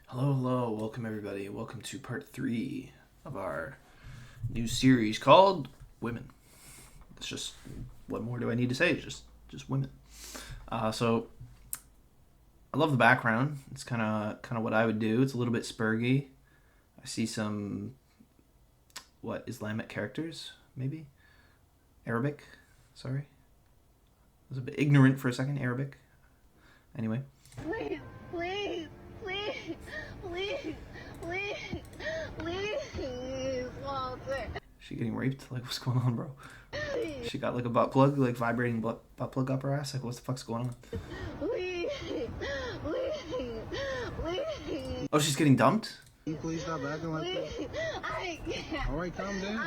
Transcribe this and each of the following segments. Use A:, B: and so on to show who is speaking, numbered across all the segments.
A: Hello, hello. Welcome, everybody. Welcome to part 3 of our new series called Women. It's just, what more do I need to say? Just women. So, I love the background. It's kind of what I would do. It's a little bit spurgy. I see some, Islamic characters, maybe? Arabic? Sorry. I was a bit ignorant for a second. Arabic. Anyway.
B: Please, please, please, please, please, please, Walter.
A: She getting raped? Like, what's going on, bro? She got like a butt plug, like vibrating butt plug up her ass. Like, what the fuck's going on?
B: Please, please, please.
A: Oh, she's getting dumped?
C: Can you please stop acting like that?
B: I can't.
C: Alright, calm down.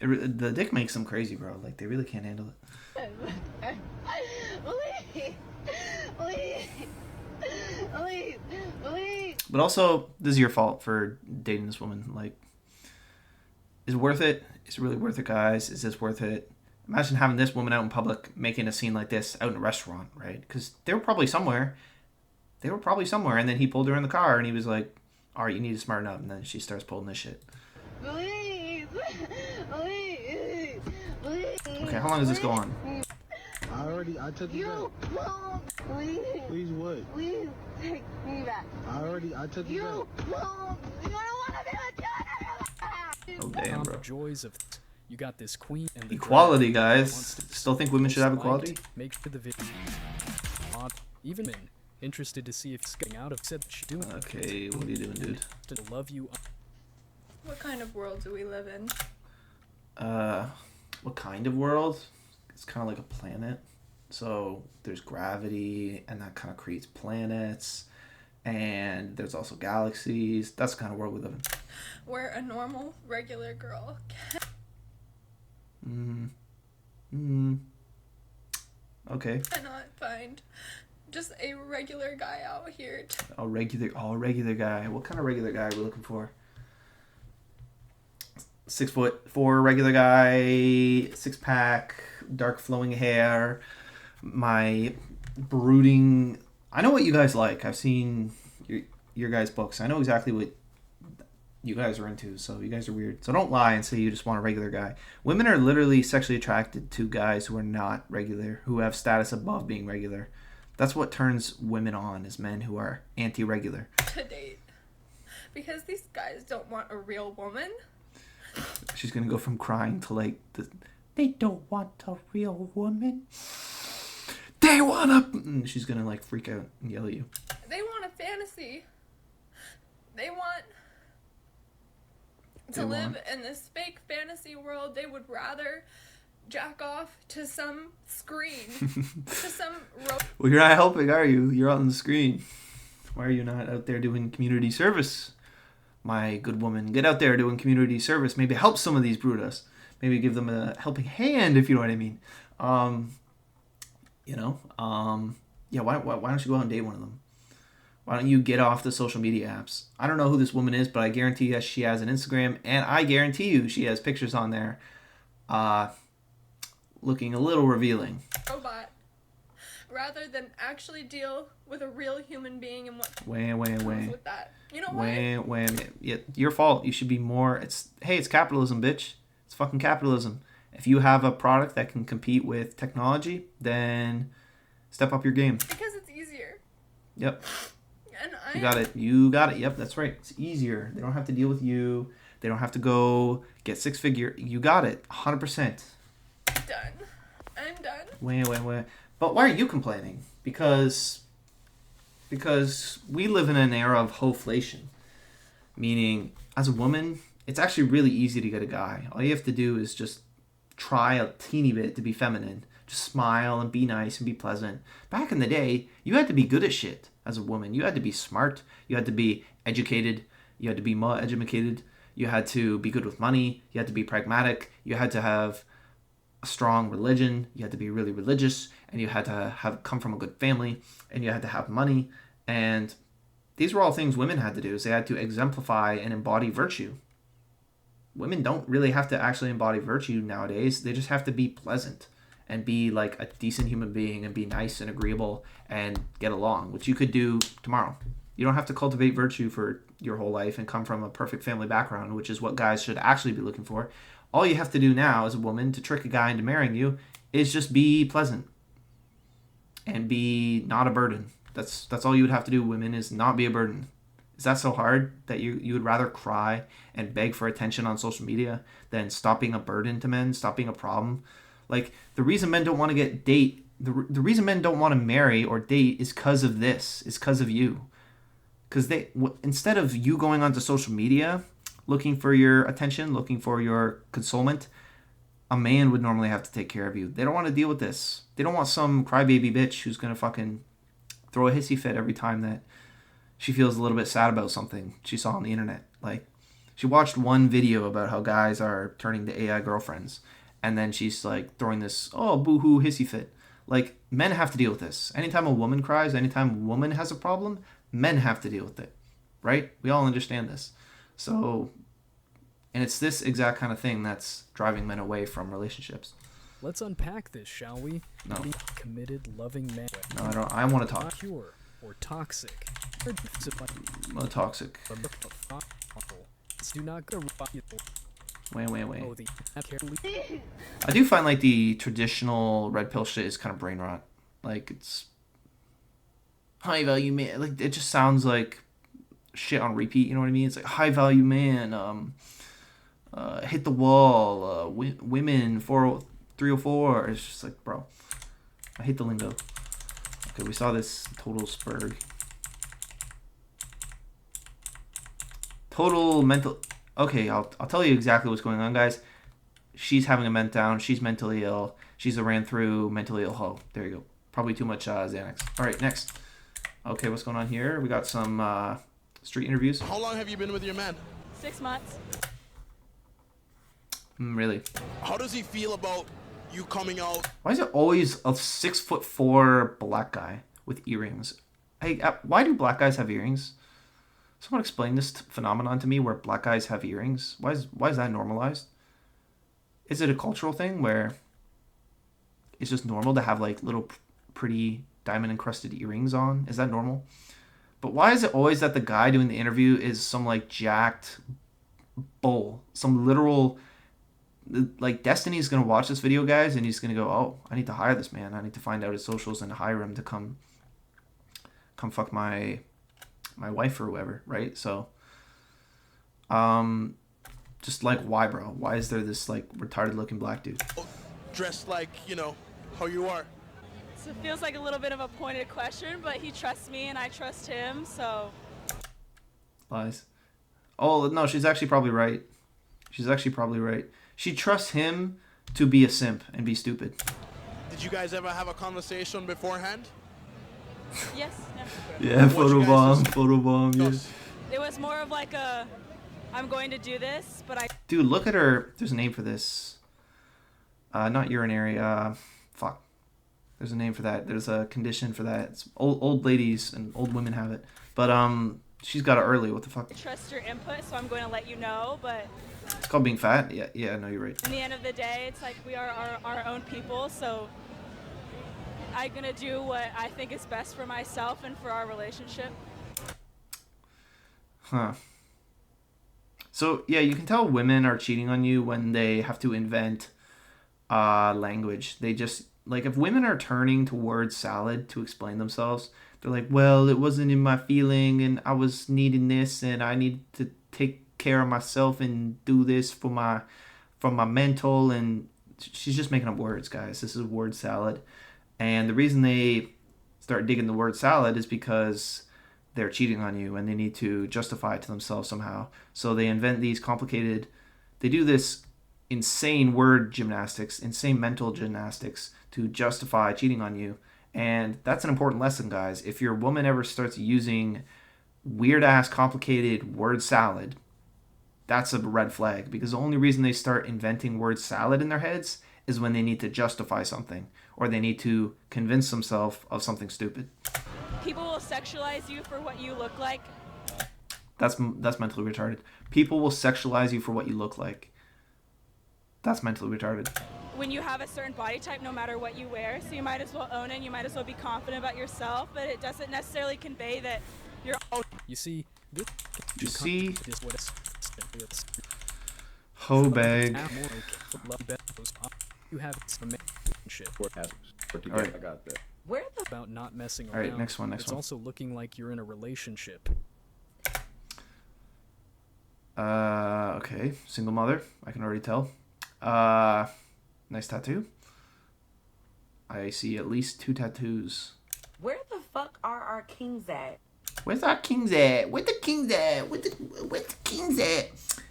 A: The dick makes them crazy, bro. Like, they really can't handle it.
B: Please, please, please, please.
A: But also, this is your fault for dating this woman. Like, is it worth it? Is it really worth it, guys? Is this worth it? Imagine having this woman out in public making a scene like this out in a restaurant, right? Because they were probably somewhere. And then he pulled her in the car, and he was like, all right, you need to smarten up. And then she starts pulling this shit.
B: Please, please, please.
A: Okay, how long does this go on?
C: I took you
B: You
C: back.
B: won't. Please,
C: Please what?
B: please take me back.
C: I took you
B: You
C: back.
B: won't. You don't want to be with you.
A: Oh, damn, bro.
D: Joys of you got this queen and the
A: Equality,
D: dragon
A: guys.
D: wants to
A: Still think women should have
D: most
A: equality?
D: liked, make sure the video even men interested to see if it's getting out of said she doing
A: Okay, what are you doing, dude?
D: to love you.
E: What kind of world do we live in?
A: What kind of world? It's kind of like a planet. So there's gravity, and that kind of creates planets. And there's also galaxies. That's the kind of world we live in.
E: Where a normal, regular girl
A: Okay.
E: cannot find just a regular guy out here.
A: A regular guy. What kind of regular guy are we looking for? 6'4" regular guy, 6-pack, dark flowing hair. My brooding. I know what you guys like. I've seen your guys' books. I know exactly what you guys are into. So you guys are weird. So don't lie and say you just want a regular guy. Women are literally sexually attracted to guys who are not regular, who have status above being regular. That's what turns women on, is men who are anti-regular.
E: To date. Because these guys don't want a real woman.
A: She's gonna go from crying to like they don't want a real woman. They want a. And she's gonna like freak out and yell at you.
E: They want a fantasy. They want
A: They
E: to live
A: want-
E: in this fake fantasy world. They would rather jack off to some screen, to some
A: Well, you're not helping, are you? You're on the screen. Why are you not out there doing community service? My good woman, get out there doing community service. Maybe help some of these Brutus. Maybe give them a helping hand, if you know what I mean. Yeah, why don't you go out and date one of them? Why don't you get off the social media apps? I don't know who this woman is, but I guarantee you she has an Instagram, and I guarantee you she has pictures on there looking a little revealing.
E: robot. Rather than actually deal with a real human being and what
A: Wait.
E: comes with that. You know what?
A: Yeah, your fault. You should be more. It's capitalism, bitch. It's fucking capitalism. If you have a product that can compete with technology, then step up your game.
E: Because it's easier.
A: Yep,
E: And
A: you got it. Yep, that's right. It's easier. They don't have to deal with you. They don't have to go get 6-figure. You got it, 100%.
E: done. I'm done.
A: Wait. But why are you complaining? Because we live in an era of hoflation. Meaning, as a woman, it's actually really easy to get a guy. All you have to do is just try a teeny bit to be feminine. Just smile and be nice and be pleasant. Back in the day, you had to be good at shit as a woman. You had to be smart. You had to be educated. You had to be more educated. You had to be good with money. You had to be pragmatic. You had to have a strong religion. You had to be really religious, and you had to have come from a good family, and you had to have money. And these were all things women had to do. Is they had to exemplify and embody virtue. Women don't really have to actually embody virtue nowadays. They just have to be pleasant and be like a decent human being and be nice and agreeable and get along, which you could do tomorrow. You don't have to cultivate virtue for your whole life and come from a perfect family background, which is what guys should actually be looking for. All you have to do now as a woman to trick a guy into marrying you is just be pleasant and be not a burden. That's all you would have to do, women, is not be a burden. Is that so hard that you would rather cry and beg for attention on social media than stop being a burden to men, stop being a problem? Like, the reason men don't want to the reason men don't want to marry or date is because of this. It's because of you. Because instead of you going onto social media looking for your attention, looking for your consolement, a man would normally have to take care of you. They don't want to deal with this. They don't want some crybaby bitch who's going to fucking throw a hissy fit every time that she feels a little bit sad about something she saw on the internet. Like, she watched one video about how guys are turning to AI girlfriends, and then she's like throwing this, oh, boo-hoo, hissy fit. Like, men have to deal with this. Anytime a woman cries, anytime a woman has a problem, men have to deal with it, right? We all understand this. So, and it's this exact kind of thing that's driving men away from relationships.
D: Let's unpack this, shall we?
A: No.
D: Be committed, loving man.
A: No, I don't. I want to talk.
D: Not pure or toxic.
A: I'm toxic.
D: Do not go.
A: Wait.
D: Oh, the carefully.
A: I do find like the traditional red pill shit is kind of brain rot. Like, it's high value man. Like, it just sounds like shit on repeat. You know what I mean? It's like high value man. Hit the wall. Women 304. It's just like, bro, I hate the lingo. Okay, we saw this total spurg. Total mental. Okay, I'll tell you exactly what's going on, guys. She's having a meltdown. She's mentally ill. She's a ran through mentally ill hoe. There you go. Probably too much Xanax. All right, next. Okay, what's going on here? We got some street interviews.
F: How long have you been with your man?
G: 6 months.
A: Really?
F: How does he feel about you coming out?
A: Why is it always a 6'4" black guy with earrings? Hey, why do black guys have earrings? Someone explain this phenomenon to me where black guys have earrings. Why is that normalized? Is it a cultural thing where it's just normal to have like little pretty diamond encrusted earrings on? Is that normal? But why is it always that the guy doing the interview is some like jacked bull, some literal, like, Destiny's gonna watch this video, guys, and he's gonna go, oh, I need to hire this man. I need to find out his socials and hire him to come fuck my wife or whoever, right? So, just like, why, bro? Why is there this like retarded looking black dude?
F: Dressed like, you know, how you are.
G: So it feels like a little bit of a pointed question, but he trusts me and I trust him, so.
A: Lies. Oh, no, she's actually probably right. She trusts him to be a simp and be stupid.
F: Did you guys ever have a conversation beforehand?
G: Yes, no.
A: Yeah,
F: What you guys
A: photobomb, yeah.
F: Yes.
G: It was more of like I'm going to do this, but I.
A: Dude, look at her. There's a name for this. Not urinary. Fuck. There's a name for that. There's a condition for that. It's old ladies and old women have it. But she's got it early. What the fuck?
G: Trust your input, so I'm going to let you know, but
A: It's called being fat. Yeah. No, you're right.
G: in the end of the day, it's like we are our own people, so I'm going to do what I think is best for myself and for our relationship.
A: Huh. So yeah, you can tell women are cheating on you when they have to invent language. They just, like, if women are turning to word salad to explain themselves, they're like, well, it wasn't in my feeling and I was needing this and I need to take care of myself and do this for my mental, and she's just making up words, guys. This is word salad. And the reason they start digging the word salad is because they're cheating on you and they need to justify it to themselves somehow. So they invent these they do this insane word gymnastics, insane mental gymnastics to justify cheating on you. And that's an important lesson, guys. If your woman ever starts using weird ass complicated word salad, that's a red flag, because the only reason they start inventing word salad in their heads is when they need to justify something or they need to convince themselves of something stupid.
G: People will sexualize you for what you look like.
A: That's mentally retarded. People will sexualize you for what you look like. That's mentally retarded.
G: when you have a certain body type, no matter what you wear. So you might as well own it. You might as well be confident about yourself, but it doesn't necessarily convey that you're.
D: You see, this
A: You see,
D: is what it's.
A: hoe bag.
D: You have some shit
A: Alright.
H: I got that.
D: about not messing
A: Alright,
D: around.
A: next one, next
D: It's
A: one.
D: also looking like you're in a relationship.
A: Okay. Single mother. I can already tell. Nice tattoo. I see at least 2 tattoos.
I: Where the fuck are our kings at?
A: Where's our kings at? Where the kings at? Where's the kings at?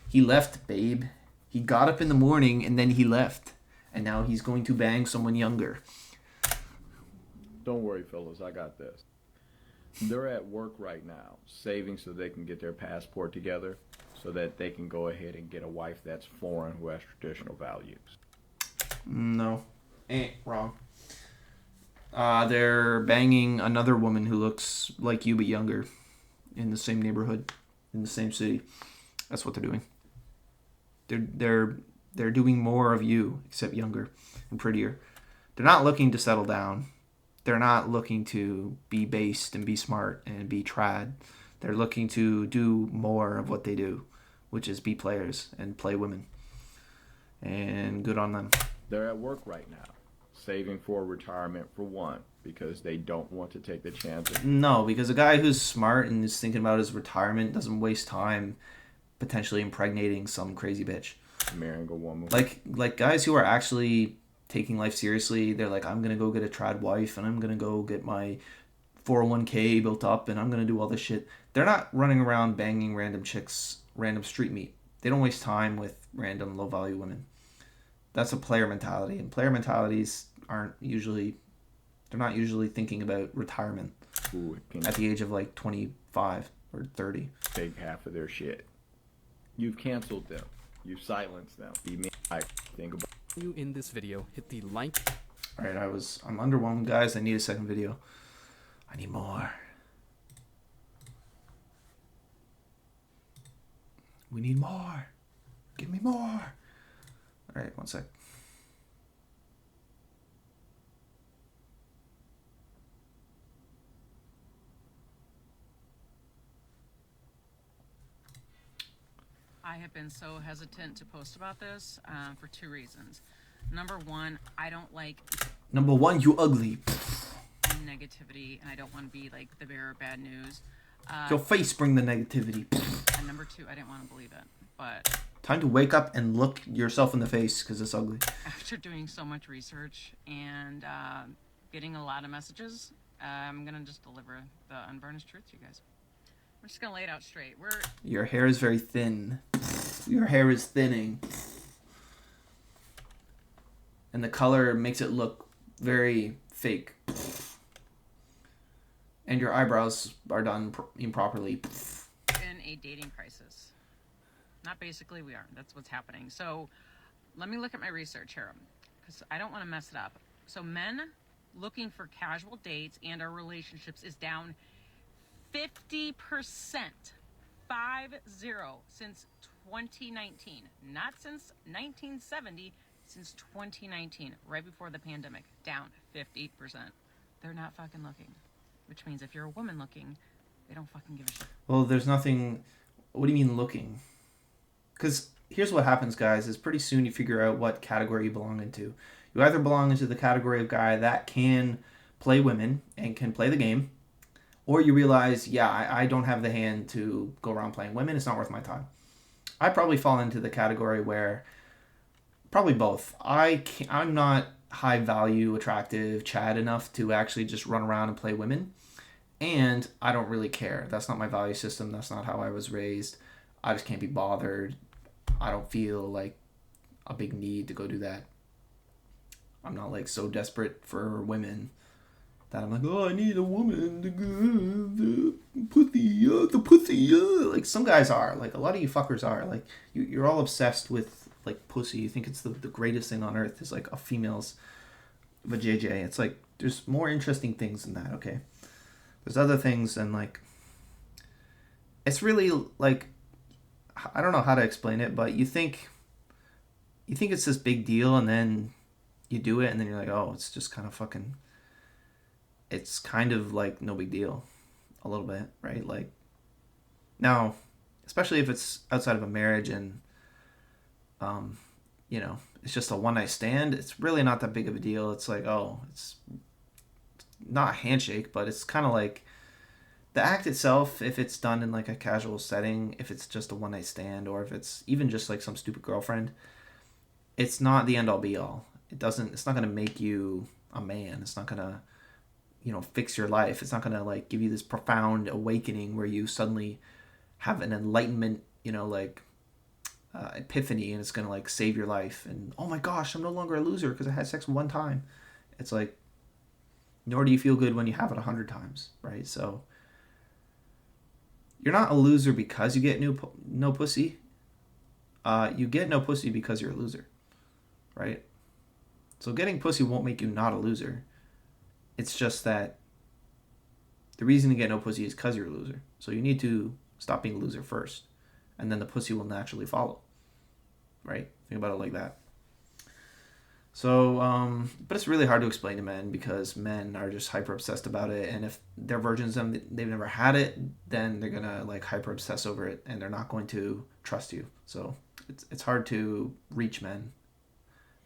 A: He left, babe. He got up in the morning and then he left. And now he's going to bang someone younger.
H: Don't worry, fellas, I got this. They're at work right now, saving so they can get their passport together, so that they can go ahead and get a wife that's foreign who has traditional values.
A: No. Wrong. They're banging another woman who looks like you but younger in the same neighborhood, in the same city. That's what they're doing. They're doing more of you, except younger and prettier. They're not looking to settle down. They're not looking to be based and be smart and be trad. They're looking to do more of what they do, which is be players and play women. And good on them.
H: They're at work right now, saving for retirement for one, because they don't want to take the chance of
A: No, because a guy who's smart and is thinking about his retirement doesn't waste time potentially impregnating some crazy bitch.
H: marrying a woman.
A: Like guys who are actually taking life seriously, they're like, I'm gonna go get a trad wife and I'm gonna go get my 401k built up and I'm gonna do all this shit. They're not running around banging random chicks, random street meat. They don't waste time with random low value women. That's a player mentality, and player mentalities they're not usually thinking about retirement
H: Who can
A: at the age of like 25 or 30.
H: take half of their shit. You've canceled them. You've silenced them. I think about
D: You in this video, hit the like.
A: All right, I'm underwhelmed, guys. I need a second video. I need more. We need more. Give me more. All right, one sec.
J: I have been so hesitant to post about this for 2 reasons. Number one, I don't like
A: Number one, you ugly.
J: negativity, and I don't want to be like the bearer of bad news.
A: Your face bring the negativity.
J: And number two, I didn't want to believe it. But
A: Time to wake up and look yourself in the face because it's ugly.
J: after doing so much research and getting a lot of messages, I'm going to just deliver the unvarnished truth to you guys. We're just going to lay it out straight.
A: Your hair is very thin. Your hair is thinning. And the color makes it look very fake. And your eyebrows are done improperly.
J: in a dating crisis. Not basically, we are. That's what's happening. So let me look at my research here, because I don't want to mess it up. So men looking for casual dates and our relationships is down 50%, 50, since 2019. Not since 1970, since 2019, right before the pandemic. Down 50%. They're not fucking looking. Which means if you're a woman looking, they don't fucking give a shit.
A: Well, there's nothing... What do you mean looking? Because here's what happens, guys, is pretty soon you figure out what category you belong into. You either belong into the category of guy that can play women and can play the game, or you realize, yeah, I don't have the hand to go around playing women. It's not worth my time. I probably fall into the category where... Probably both. I'm not high value, attractive, Chad enough to actually just run around and play women. And I don't really care. That's not my value system. That's not how I was raised. I just can't be bothered. I don't feel like a big need to go do that. I'm not like so desperate for women that I'm like, oh, I need a woman to go the pussy. Like some guys are. Like a lot of you fuckers are. Like you're all obsessed with like pussy. You think it's the greatest thing on earth is like a female's vajayjay. It's like there's more interesting things than that. Okay, there's other things, and like it's really like I don't know how to explain it, but you think it's this big deal, and then you do it and then you're like, oh, it's just it's kind of like no big deal a little bit, right? Like, now, especially if it's outside of a marriage and, it's just a one night stand, it's really not that big of a deal. It's like, oh, it's not a handshake, but it's kind of like the act itself, if it's done in like a casual setting, if it's just a one night stand, or if it's even just like some stupid girlfriend, it's not the end all be all. It's not going to make you a man. It's not going to, fix your life. It's not going to like give you this profound awakening where you suddenly have an enlightenment, epiphany, and it's going to like save your life. And oh my gosh, I'm no longer a loser because I had sex one time. It's like, nor do you feel good when you have it 100 times, right? So you're not a loser because you get no pussy. You get no pussy because you're a loser, right? So getting pussy won't make you not a loser. It's just that the reason to get no pussy is because you're a loser. So you need to stop being a loser first, and then the pussy will naturally follow, right? Think about it like that. So, but it's really hard to explain to men because men are just hyper obsessed about it, and if they're virgins and they've never had it, then they're gonna like hyper obsess over it, and they're not going to trust you. So it's hard to reach men,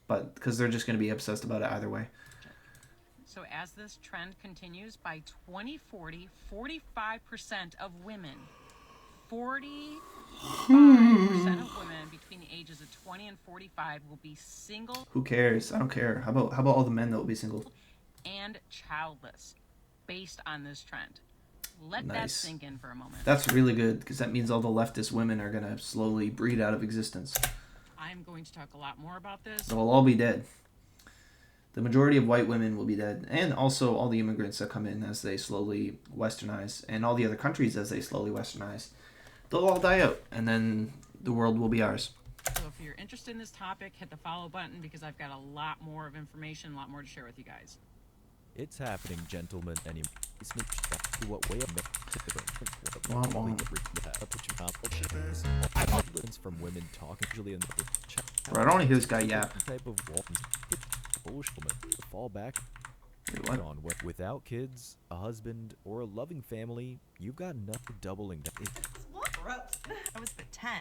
A: but because they're just gonna be obsessed about it either way.
J: So as this trend continues, by 2040, 45% of women, 45% of women between the ages of 20 and 45 will be single.
A: Who cares? I don't care. How about all the men that will be single
J: and childless, based on this trend? Let
A: Nice.
J: that sink in for a moment.
A: That's really good because that means all the leftist women are gonna slowly breed out of existence.
J: I'm going to talk a lot more about this.
A: They'll all be dead. The majority of white women will be dead, and also all the immigrants that come in as they slowly westernize, and all the other countries as they slowly westernize. They'll all die out, and then the world will be ours.
J: So if you're interested in this topic, hit the follow button because I've got a lot more of information, a lot more to share with you guys.
K: It's happening, gentlemen. Any what way of from women talking usually in the chat.
A: Bro, I don't want to hear this guy yap.
K: Type of fall back.
A: Wait, what?
K: On without kids, a husband, or a loving family, you've got nothing doubling down.
L: Gross. I was the 10.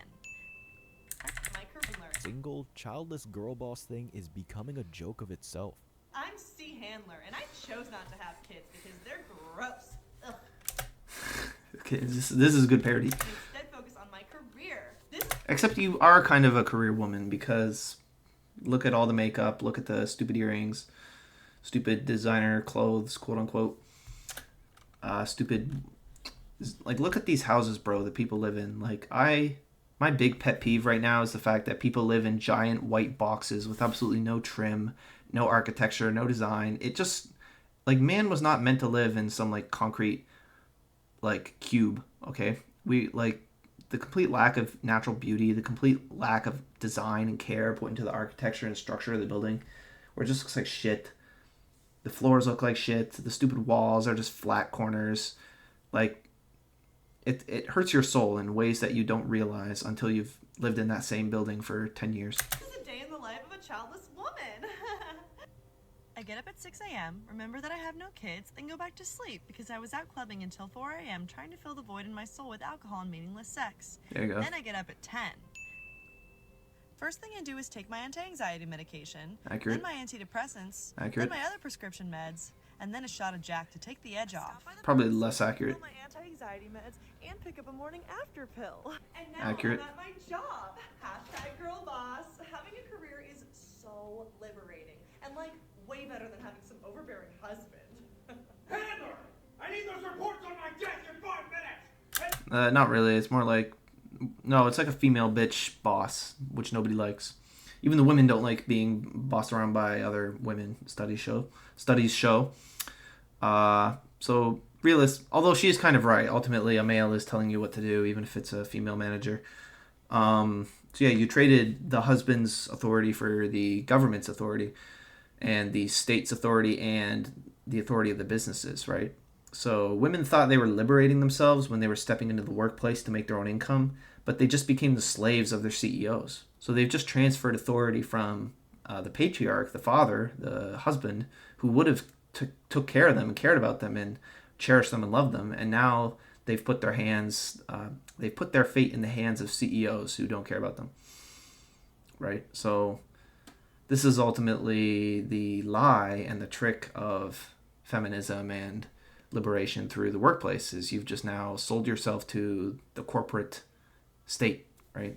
L: My curriculum.
K: Single, childless girl boss thing is becoming a joke of itself.
L: I'm C. Handler, and I chose not to have kids because they're gross. Ugh.
A: Okay, this is a good parody.
L: Instead, focus on my career.
A: Except you are kind of a career woman because look at all the makeup, look at the stupid earrings, stupid designer clothes, quote unquote. Look at these houses, bro, that people live in. My big pet peeve right now is the fact that people live in giant white boxes with absolutely no trim, no architecture, no design. It just, man was not meant to live in some, concrete, cube, okay? The complete lack of natural beauty, the complete lack of design and care put into the architecture and structure of the building, where it just looks like shit. The floors look like shit. The stupid walls are just flat corners. It hurts your soul in ways that you don't realize until you've lived in that same building for 10 years.
L: This is a day in the life of a childless woman. I get up at 6 a.m., remember that I have no kids, and go back to sleep because I was out clubbing until 4 a.m. trying to fill the void in my soul with alcohol and meaningless sex.
A: There you go.
L: Then I get up at 10. First thing I do is take my anti-anxiety medication.
A: Accurate.
L: Then my antidepressants.
A: Accurate.
L: Then my other prescription meds. And then a shot of Jack to take the edge off.
A: Probably less accurate.
L: Fill my anti-anxiety meds and pick up a morning after pill. And now
A: Accurate.
L: I'm at my job. Hashtag girl boss. Having a career is so liberating. And way better than having some overbearing husband.
M: Handler! I need those reports on my desk in 5 minutes!
A: Not really. It's more no, it's like a female bitch boss, which nobody likes. Even the women don't like being bossed around by other women. Studies show. So although she is kind of right. Ultimately, a male is telling you what to do, even if it's a female manager. So yeah, you traded the husband's authority for the government's authority, and the state's authority, and the authority of the businesses, right? So women thought they were liberating themselves when they were stepping into the workplace to make their own income, but they just became the slaves of their CEOs. So they've just transferred authority from the patriarch, the father, the husband, who would have took care of them and cared about them and cherished them and loved them, and now they've put their fate in the hands of CEOs who don't care about them. Right? So this is ultimately the lie and the trick of feminism and liberation through the workplace, is you've just now sold yourself to the corporate state, right?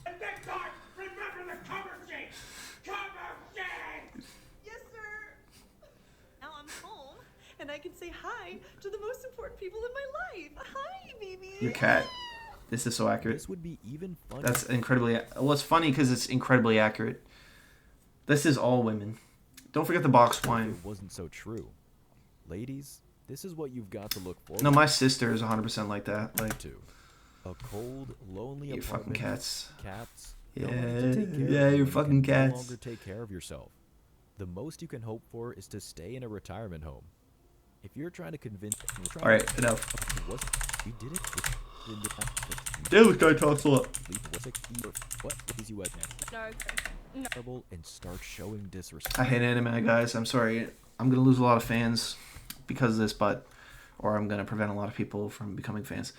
M: And next time, remember the cover sheet! Cover sheet!
L: Yes, sir. Now I'm home, and I can say hi to the most important people in my life. Hi, baby.
A: Your cat. This is so accurate.
K: This would be even funnier.
A: That's incredibly... Well, it's funny because it's incredibly accurate. This is all women. Don't forget the box wine.
K: It wasn't so true. Ladies, this is what you've got to look for.
A: No, my sister is 100% like that. Like,
K: a cold, lonely
A: your fucking
K: apartment.
A: cats.
K: Cats.
A: Yeah,
K: no one to take care
A: yeah,
K: of
A: your
K: when
A: fucking
K: you can
A: cats.
K: No longer take care of yourself. The most you can hope for is to stay in a retirement home. If you're trying to convince...
A: All right, enough.
K: You did it.
A: Dude, this guy talks a lot.
K: What is you at
E: No.
K: and start showing disrespect.
A: I hate anime, guys. I'm sorry. I'm gonna lose a lot of fans because of this, or I'm gonna prevent a lot of people from becoming fans,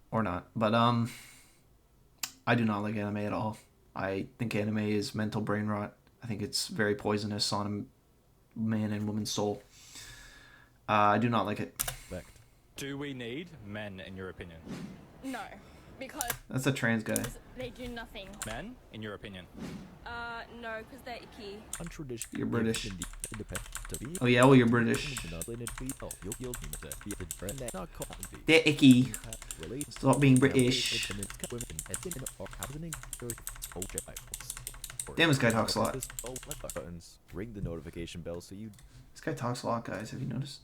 A: or not. But I do not like anime at all. I think anime is mental brain rot. I think it's very poisonous on a man and woman's soul. I do not like it.
N: Do we need men, in your opinion?
E: No. Because
A: That's a trans guy.
E: they do nothing.
N: Men, in your opinion?
E: No, because they're icky.
K: Untraditional.
A: You're British. Oh yeah, well you're British. They're icky. Stop being British. Damn, this guy talks a lot.
K: Ring the notification bell so you...
A: This guy talks a lot, guys. Have you noticed?